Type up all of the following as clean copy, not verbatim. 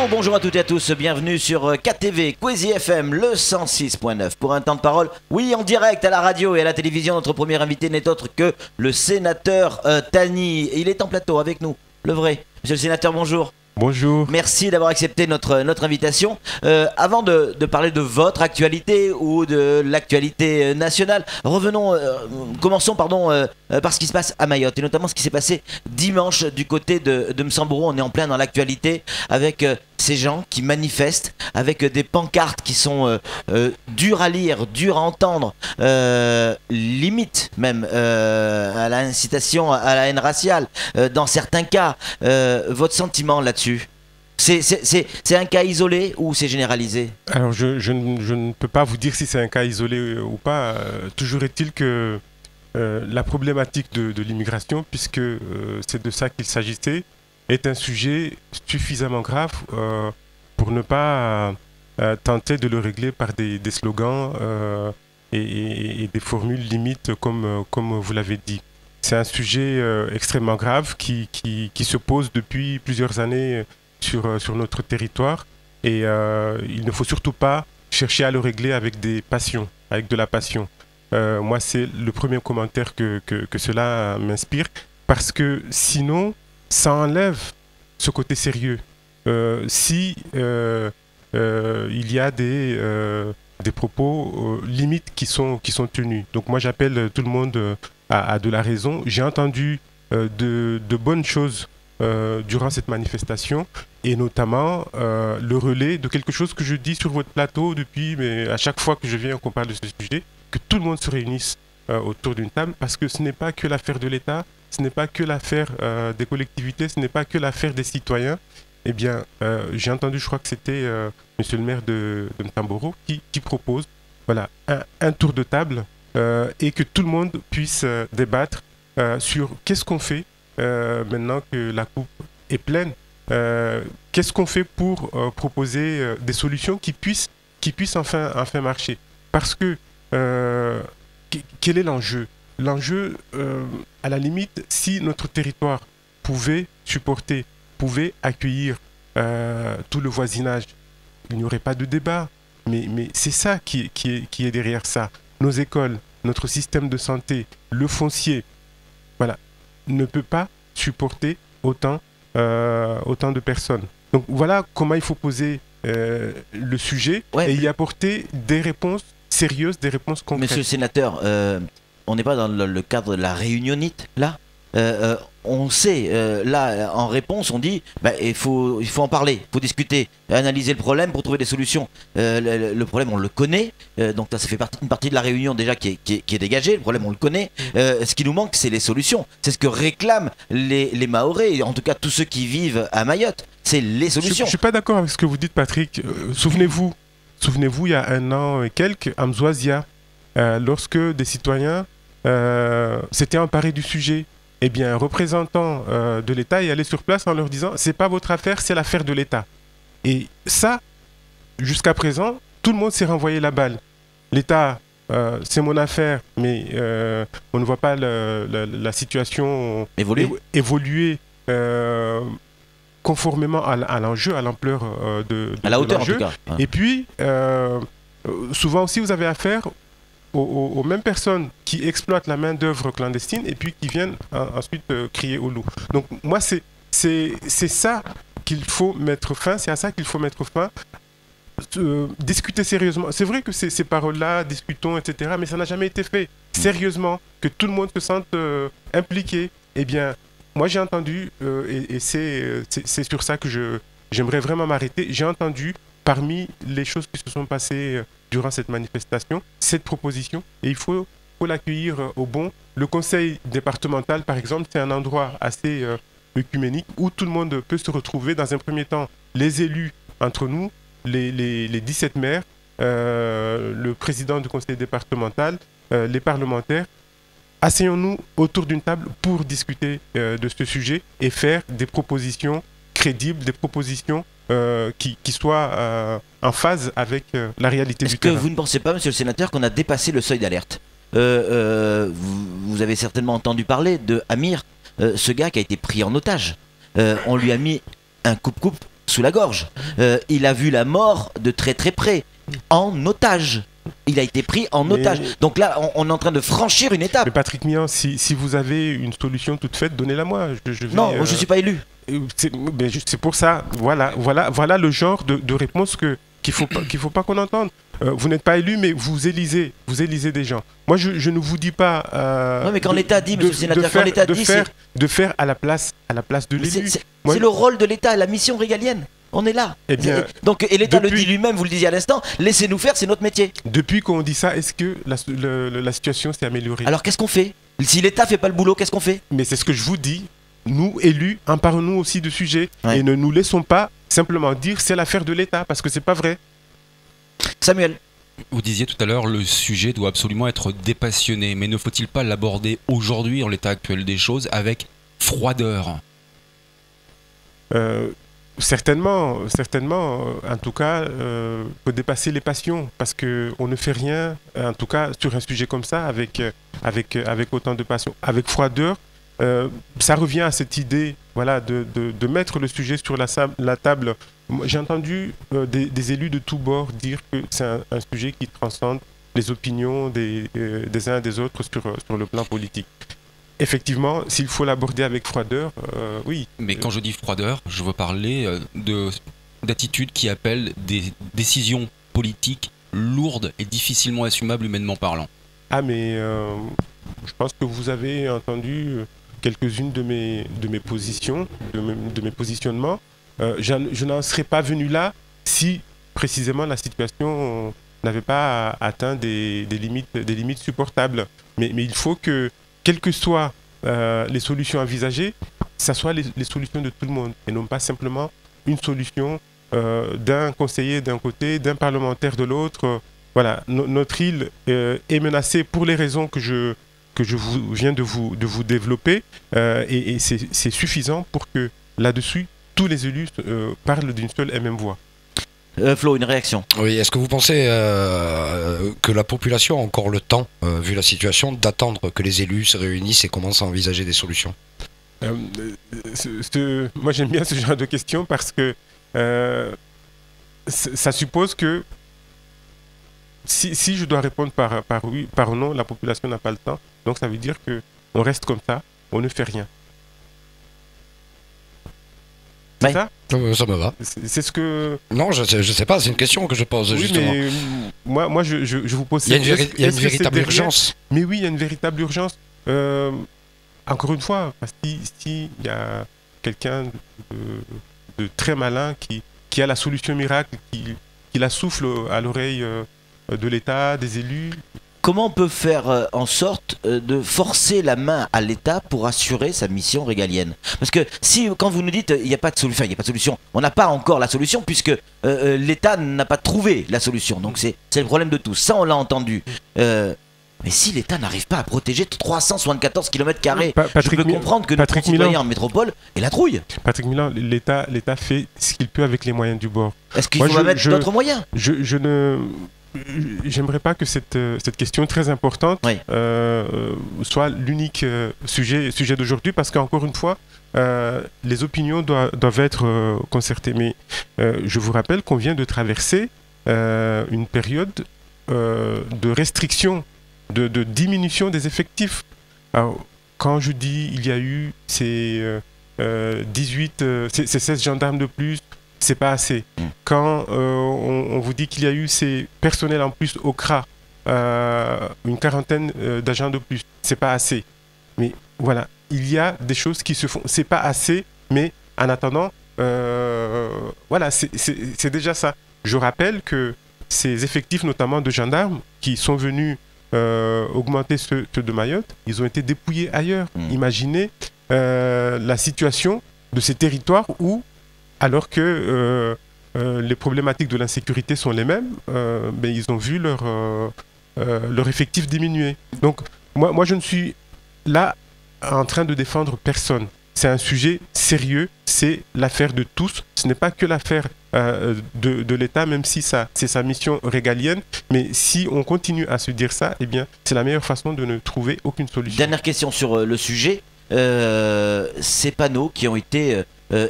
Bonjour à toutes et à tous, bienvenue sur KTV, Kwezi FM, le 106.9 pour un temps de parole. Oui, en direct à la radio et à la télévision, notre premier invité n'est autre que le sénateur Tani. Il est en plateau avec nous, le vrai. Monsieur le sénateur, bonjour. Bonjour. Merci d'avoir accepté notre invitation. Avant de parler de votre actualité ou de l'actualité nationale, commençons par ce qui se passe à Mayotte et notamment ce qui s'est passé dimanche du côté de M'Samburu. On est en plein dans l'actualité avec ces gens qui manifestent avec des pancartes qui sont dures à lire, dures à entendre, limite même à l'incitation à la haine raciale dans certains cas. Votre sentiment là-dessus? C'est un cas isolé ou c'est généralisé? Alors je ne peux pas vous dire si c'est un cas isolé ou pas. Toujours est-il que la problématique de l'immigration, puisque c'est de ça qu'il s'agissait, est un sujet suffisamment grave pour ne pas tenter de le régler par des slogans et des formules limites comme vous l'avez dit. C'est un sujet extrêmement grave qui se pose depuis plusieurs années sur notre territoire et il ne faut surtout pas chercher à le régler avec des passions, avec de la passion. Moi, c'est le premier commentaire que cela m'inspire parce que sinon, ça enlève ce côté sérieux. Si il y a des propos limites qui sont tenus. Donc moi, j'appelle tout le monde à de la raison. J'ai entendu de bonnes choses durant cette manifestation et notamment le relais de quelque chose que je dis sur votre plateau depuis, mais à chaque fois que je viens qu'on parle de ce sujet, que tout le monde se réunisse autour d'une table parce que ce n'est pas que l'affaire de l'État, ce n'est pas que l'affaire des collectivités, ce n'est pas que l'affaire des citoyens. Eh bien, j'ai entendu, je crois que c'était monsieur le maire de M'Samburu qui propose voilà, un tour de table et que tout le monde puisse débattre sur qu'est-ce qu'on fait maintenant que la coupe est pleine, qu'est-ce qu'on fait pour proposer des solutions qui puissent enfin marcher. Parce que quel est l'enjeu? L'enjeu, à la limite, si notre territoire pouvait supporter, pouvait accueillir tout le voisinage, il n'y aurait pas de débat. Mais c'est ça qui est derrière ça. Nos écoles, notre système de santé, le foncier, voilà, ne peut pas supporter autant de personnes. Donc voilà comment il faut poser le sujet et y apporter des réponses sérieuses, des réponses concrètes. Monsieur le sénateur, on n'est pas dans le cadre de la réunionnite, là on sait, là, en réponse, on dit il faut en parler, il faut discuter, analyser le problème pour trouver des solutions. Le problème, on le connaît, donc ça fait une partie de la réunion déjà qui est dégagée. Le problème, on le connaît. Ce qui nous manque, c'est les solutions. C'est ce que réclament les Mahorais, en tout cas tous ceux qui vivent à Mayotte. C'est les solutions. Je ne suis pas d'accord avec ce que vous dites, Patrick. Souvenez-vous, il y a un an et quelques, à Mzouazia, lorsque des citoyens s'étaient emparés du sujet, eh bien, un représentant de l'État est allé sur place en leur disant « c'est pas votre affaire, c'est l'affaire de l'État ». Et ça, jusqu'à présent, tout le monde s'est renvoyé la balle. L'État, c'est mon affaire, mais on ne voit pas la situation évoluer conformément à l'enjeu, à l'ampleur de la hauteur, l'enjeu. En tout cas. Et puis, souvent aussi, vous avez affaire aux mêmes personnes qui exploitent la main-d'œuvre clandestine et puis qui viennent ensuite crier au loup. Donc moi, c'est ça qu'il faut mettre fin, c'est à ça qu'il faut mettre fin. Discuter sérieusement. C'est vrai que ces paroles-là, discutons, etc., mais ça n'a jamais été fait sérieusement, que tout le monde se sente impliqué. Eh bien, moi j'ai entendu, et c'est sur ça que j'aimerais vraiment m'arrêter, j'ai entendu parmi les choses qui se sont passées durant cette manifestation, cette proposition, et il faut l'accueillir au bon. Le conseil départemental, par exemple, c'est un endroit assez œcuménique où tout le monde peut se retrouver. Dans un premier temps, les élus entre nous, les 17 maires, le président du conseil départemental, les parlementaires. Asseyons-nous autour d'une table pour discuter de ce sujet et faire des propositions crédibles, des propositions qui soient en phase avec la réalité du terrain. Est-ce que vous ne pensez pas, monsieur le sénateur, qu'on a dépassé le seuil d'alerte? Vous avez certainement entendu parler de Amir, ce gars qui a été pris en otage. On lui a mis un coupe-coupe sous la gorge. Il a vu la mort de très très près, en otage. Il a été pris en otage. Donc là, on est en train de franchir une étape. Mais Patrick Mian, si vous avez une solution toute faite, donnez-la moi. Non, moi je ne suis pas élu. C'est pour ça. Voilà le genre de réponse qu'il faut pas qu'on entende. Vous n'êtes pas élu, mais vous élisez des gens. Moi, je ne vous dis pas. Non, mais quand l'État dit, monsieur le sénateur, quand l'État dit, de faire à la place de l'élu. C'est le rôle de l'État, la mission régalienne. On est là. Eh bien, et l'État le dit lui-même, vous le disiez à l'instant, laissez-nous faire, c'est notre métier. Depuis qu'on dit ça, est-ce que la situation s'est améliorée? Alors qu'est-ce qu'on fait? Si l'État fait pas le boulot, qu'est-ce qu'on fait? Mais c'est ce que je vous dis. Nous, élus, emparons-nous aussi de sujets. Ouais. Et ne nous laissons pas simplement dire c'est l'affaire de l'État, parce que c'est pas vrai. Samuel. Vous disiez tout à l'heure, le sujet doit absolument être dépassionné, mais ne faut-il pas l'aborder aujourd'hui, en l'état actuel des choses, avec froideur? Certainement. En tout cas, faut dépasser les passions, parce qu'on ne fait rien, en tout cas sur un sujet comme ça, avec autant de passion, avec froideur. Ça revient à cette idée, voilà, de mettre le sujet sur la table. J'ai entendu des élus de tous bords dire que c'est un sujet qui transcende les opinions des uns et des autres sur le plan politique. Effectivement, s'il faut l'aborder avec froideur, oui. Mais quand je dis froideur, je veux parler d'attitudes qui appellent des décisions politiques lourdes et difficilement assumables humainement parlant. Ah, mais je pense que vous avez entendu quelques-unes de mes positions, de mes positionnements. Je n'en serais pas venu là si précisément la situation n'avait pas atteint des limites supportables. Mais il faut que, quelles que soient les solutions envisagées, ça soit les solutions de tout le monde et non pas simplement une solution d'un conseiller d'un côté, d'un parlementaire de l'autre. Voilà, notre île est menacée pour les raisons que je viens de vous développer et c'est suffisant pour que là-dessus, tous les élus parlent d'une seule et même voix. Flo, une réaction. Oui, est-ce que vous pensez que la population a encore le temps, vu la situation, d'attendre que les élus se réunissent et commencent à envisager des solutions? Moi, j'aime bien ce genre de questions parce que ça suppose que si je dois répondre par oui, par non, la population n'a pas le temps. Donc ça veut dire qu'on reste comme ça, on ne fait rien. C'est ça? Ça me va. C'est ce que... Non, je sais pas, c'est une question que je pose, oui, justement. Mais moi je vous pose... Il y a une véritable urgence. Mais oui, il y a une véritable urgence. Encore une fois, parce qu'il y a quelqu'un de très malin qui a la solution miracle, qui la souffle à l'oreille de l'État, des élus... Comment on peut faire en sorte de forcer la main à l'État pour assurer sa mission régalienne? Parce que quand vous nous dites il n'y a pas de solution, on n'a pas encore la solution puisque l'État n'a pas trouvé la solution. Donc c'est le problème de tous. Ça, on l'a entendu. Mais si l'État n'arrive pas à protéger 374 km², je peux comprendre que nos concitoyens en métropole aient la trouille. Patrick Milan, l'État fait ce qu'il peut avec les moyens du bord. Est-ce qu'il faut mettre d'autres moyens? J'aimerais pas que cette question très importante soit l'unique sujet d'aujourd'hui, parce qu'encore une fois, les opinions doivent être concertées. Mais je vous rappelle qu'on vient de traverser une période de restriction, de diminution des effectifs. Alors, quand je dis il y a eu ces 16 gendarmes de plus, c'est pas assez. Quand on vous dit qu'il y a eu ces personnels en plus au CRA, une quarantaine d'agents de plus, c'est pas assez. Mais voilà, il y a des choses qui se font. C'est pas assez, mais en attendant, voilà, c'est déjà ça. Je rappelle que ces effectifs, notamment de gendarmes, qui sont venus augmenter ceux de Mayotte, ils ont été dépouillés ailleurs. Imaginez la situation de ces territoires où, alors que les problématiques de l'insécurité sont les mêmes, mais ils ont vu leur effectif diminuer. Donc moi je ne suis là en train de défendre personne. C'est un sujet sérieux, c'est l'affaire de tous. Ce n'est pas que l'affaire de l'État, même si c'est sa mission régalienne. Mais si on continue à se dire ça, eh bien c'est la meilleure façon de ne trouver aucune solution. Dernière question sur le sujet. Ces panneaux qui ont été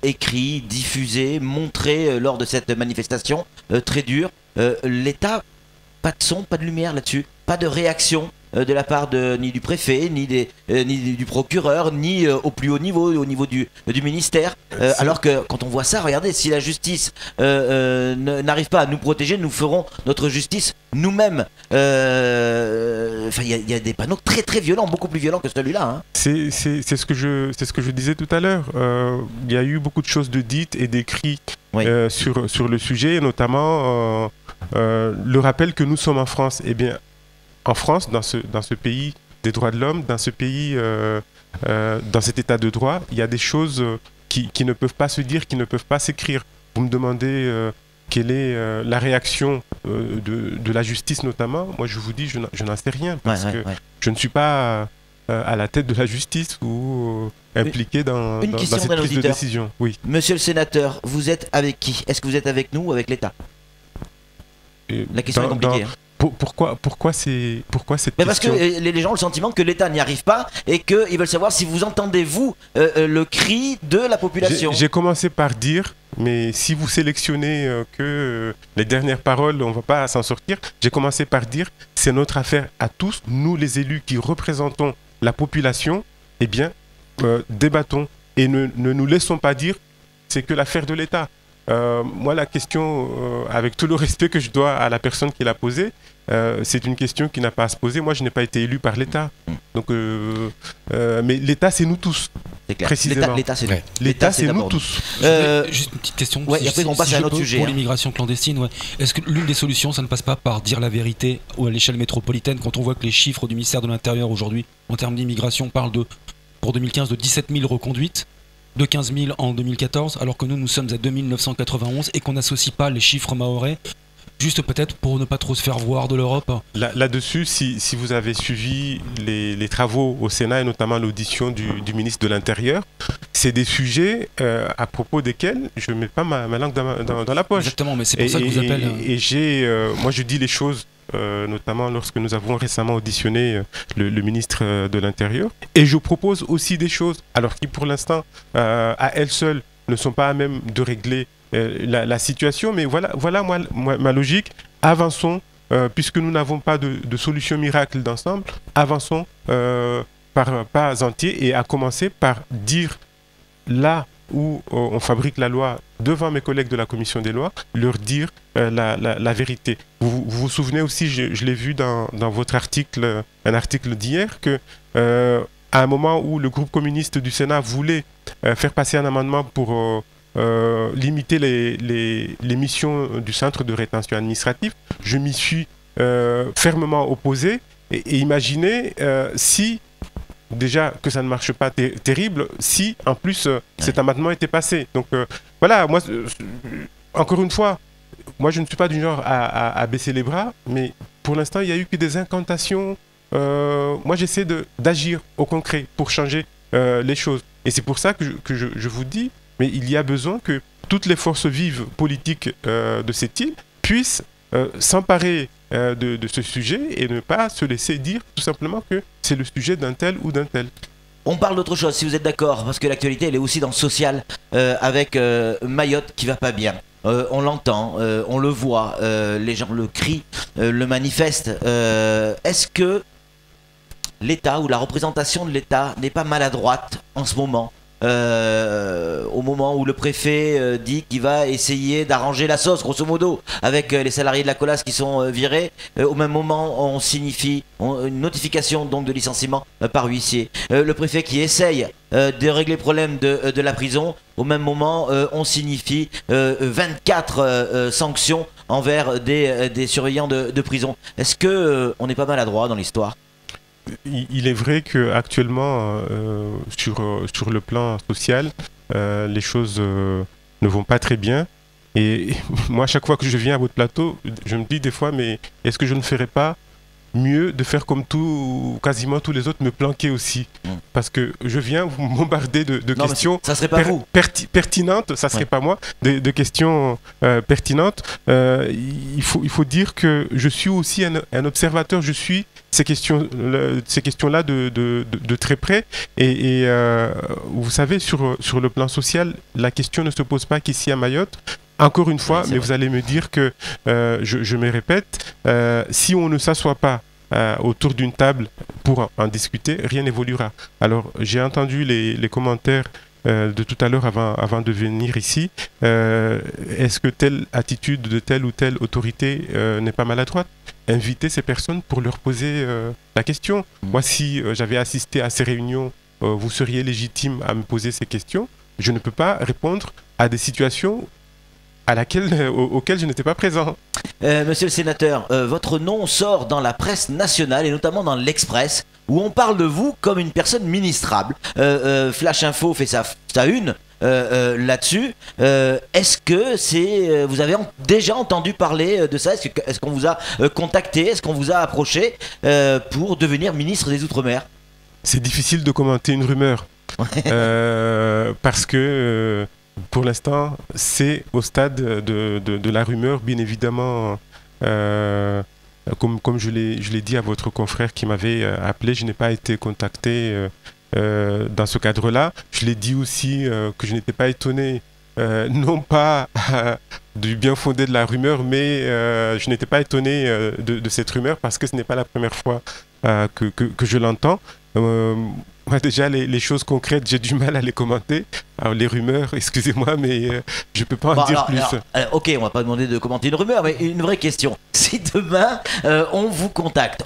écrits, diffusés, montrés lors de cette manifestation très dure. L'État, pas de son, pas de lumière là-dessus, pas de réaction de la part ni du préfet, ni du procureur, ni au plus haut niveau du ministère. Alors que quand on voit ça, regardez, si la justice n'arrive pas à nous protéger, nous ferons notre justice nous-mêmes. Enfin, il y a des panneaux très très violents, beaucoup plus violents que celui-là. Hein. C'est ce que je disais tout à l'heure. Il y a eu beaucoup de choses de dites et d'écrites sur le sujet, notamment le rappel que nous sommes en France. Eh bien, en France, dans ce pays des droits de l'homme, dans ce pays, dans cet état de droit, il y a des choses qui ne peuvent pas se dire, qui ne peuvent pas s'écrire. Vous me demandez quelle est la réaction de la justice notamment. Moi, je vous dis, je n'en sais rien, parce que je ne suis pas à la tête de la justice ou impliqué dans cette prise de décision. Oui. Monsieur le sénateur, vous êtes avec qui? Est-ce que vous êtes avec nous ou avec l'État? La question est compliquée. Pourquoi cette question? Parce que les gens ont le sentiment que l'État n'y arrive pas et qu'ils veulent savoir si vous entendez, vous, le cri de la population. J'ai commencé par dire, mais si vous sélectionnez que les dernières paroles, on ne va pas s'en sortir. J'ai commencé par dire, c'est notre affaire à tous, nous les élus qui représentons la population, eh bien, débattons et ne nous laissons pas dire, c'est que l'affaire de l'État. Moi, la question, avec tout le respect que je dois à la personne qui l'a posée, c'est une question qui n'a pas à se poser. Moi, je n'ai pas été élu par l'État. Donc, mais l'État, c'est nous tous. C'est clair. Précisément. L'État, c'est nous. L'État, c'est nous tous. Juste une petite question. Ouais, après, on passe à un autre sujet. Pour l'immigration clandestine, est-ce que l'une des solutions, ça ne passe pas par dire la vérité à l'échelle métropolitaine, quand on voit que les chiffres du ministère de l'Intérieur aujourd'hui, en termes d'immigration, parlent pour 2015 de 17 000 reconduites, de 15 000 en 2014, alors que nous sommes à 2991 et qu'on n'associe pas les chiffres mahorais, juste peut-être pour ne pas trop se faire voir de l'Europe. Là-dessus, si vous avez suivi les travaux au Sénat et notamment l'audition du ministre de l'Intérieur, c'est des sujets à propos desquels je ne mets pas ma langue dans la poche. Exactement, mais c'est pour ça que je vous appelle. Moi, je dis les choses, notamment lorsque nous avons récemment auditionné le ministre de l'Intérieur. Et je propose aussi des choses, alors qui pour l'instant, à elles seules, ne sont pas à même de régler la situation. Mais voilà ma logique. Avançons, puisque nous n'avons pas de solution miracle d'ensemble, avançons par pas entiers et à commencer par dire là où on fabrique la loi devant mes collègues de la commission des lois, leur dire la vérité. Vous vous souvenez aussi, je l'ai vu dans votre article, un article d'hier, que à un moment où le groupe communiste du Sénat voulait faire passer un amendement pour limiter les missions du centre de rétention administrative, je m'y suis fermement opposé et imaginez si déjà que ça ne marche pas terrible, si en plus cet amendement était passé. Donc voilà, moi, encore une fois, moi je ne suis pas du genre à baisser les bras, mais pour l'instant il n'y a eu que des incantations. Moi j'essaie d'agir au concret pour changer les choses. Et c'est pour ça que je vous dis, mais il y a besoin que toutes les forces vives politiques de cette île puissent s'emparer de ce sujet et ne pas se laisser dire tout simplement que c'est le sujet d'un tel ou d'un tel. On parle d'autre chose si vous êtes d'accord, parce que l'actualité elle est aussi dans le social, avec Mayotte qui va pas bien. On l'entend, on le voit, les gens le crient, le manifestent. Est-ce que l'État ou la représentation de l'État n'est pas maladroite en ce moment, au moment où le préfet dit qu'il va essayer d'arranger la sauce, grosso modo, avec les salariés de la Colas qui sont virés, au même moment on signifie une notification donc de licenciement par huissier. Le préfet qui essaye de régler le problème de la prison, au même moment on signifie 24 sanctions envers des surveillants de prison. Est-ce que on n'est pas maladroit dans l'histoire ? Il est vrai qu'actuellement, sur le plan social, les choses ne vont pas très bien. Et moi, à chaque fois que je viens à votre plateau, je me dis des fois, mais est-ce que je ne ferais pas mieux de faire comme quasiment tous les autres, me planquer aussi? Parce que je viens vous bombarder de questions ça serait pas vous. Pertinentes, ça serait pas moi, de questions pertinentes. Il faut dire que je suis aussi un observateur, je suis ces questions-là de très près. Et vous savez, sur le plan social, la question ne se pose pas qu'ici à Mayotte. Encore une fois, mais vous allez me dire que, je me répète, si on ne s'assoit pas autour d'une table pour en discuter, rien n'évoluera. Alors, j'ai entendu les commentaires de tout à l'heure avant de venir ici. Est-ce que telle attitude de telle ou telle autorité n'est pas maladroite? Inviter ces personnes pour leur poser la question. Moi, si j'avais assisté à ces réunions, vous seriez légitime à me poser ces questions. Je ne peux pas répondre à des situations auxquelles je n'étais pas présent. Monsieur le sénateur, votre nom sort dans la presse nationale et notamment dans l'Express, où on parle de vous comme une personne ministrable. Flash Info fait sa une là-dessus. Est-ce que vous avez déjà entendu parler de ça? Est-ce qu'on vous a contacté? Est-ce qu'on vous a approché pour devenir ministre des Outre-mer? C'est difficile de commenter une rumeur. Parce que pour l'instant, c'est au stade de la rumeur, bien évidemment. Comme je l'ai dit à votre confrère qui m'avait appelé, je n'ai pas été contacté dans ce cadre-là. Je l'ai dit aussi que je n'étais pas étonné, non pas du bien fondé de la rumeur, mais je n'étais pas étonné de cette rumeur parce que ce n'est pas la première fois que je l'entends. Moi, déjà, les choses concrètes, j'ai du mal à les commenter. Alors, les rumeurs, excusez-moi, mais je ne peux pas en dire plus. Ok, on va pas demander de commenter une rumeur, mais une vraie question. Si demain, on vous contacte,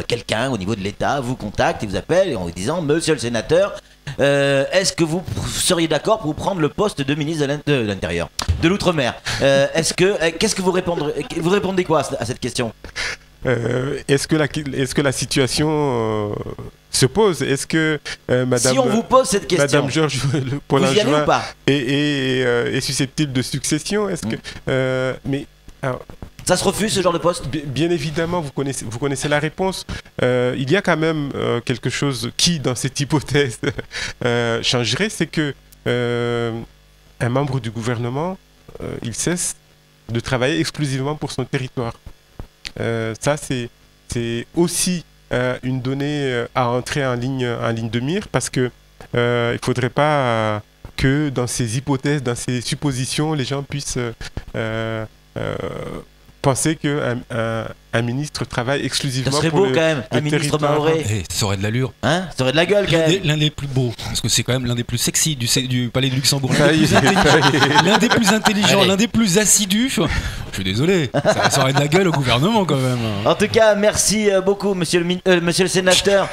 quelqu'un au niveau de l'État vous contacte et vous appelle en vous disant « Monsieur le sénateur, est-ce que vous seriez d'accord pour prendre le poste de ministre de l'Intérieur, de l'Outre-mer » Qu'est-ce que vous répondrez? Vous répondez quoi à cette question? Est-ce que la situation se pose? Est-ce que Madame, si on vous pose cette question, Madame Georges Paulin-Join est susceptible de succession? Est-ce que alors, ça se refuse ce genre de poste? Bien évidemment, vous connaissez la réponse. Il y a quand même quelque chose qui, dans cette hypothèse, changerait, c'est que un membre du gouvernement, il cesse de travailler exclusivement pour son territoire. Ça, c'est aussi une donnée à entrer en ligne de mire parce que il ne faudrait pas que dans ces hypothèses, dans ces suppositions, les gens puissent penser qu'un ministre travaille exclusivement pour le territoire. Ça serait beau quand même, un ministre mahorais. Ça aurait de l'allure. Hein? Ça aurait de la gueule quand même. L'un des plus beaux, parce que c'est quand même l'un des plus sexy du palais de Luxembourg. L'un des plus intelligents, l'un des plus assidus. Je suis désolé, ça aurait de la gueule au gouvernement quand même. En tout cas, merci beaucoup monsieur le sénateur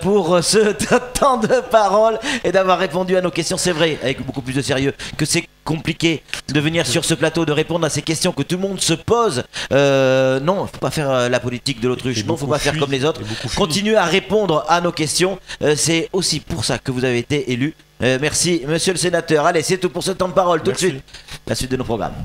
pour ce temps de parole et d'avoir répondu à nos questions. C'est vrai, avec beaucoup plus de sérieux, que c'est compliqué de venir sur ce plateau, de répondre à ces questions que tout le monde se pose. Non, faut pas faire la politique de l'autruche. Non, faut pas faire comme les autres. Continuez à répondre à nos questions. C'est aussi pour ça que vous avez été élu. Merci, monsieur le sénateur. Allez, c'est tout pour ce temps de parole. Tout de suite, la suite de nos programmes.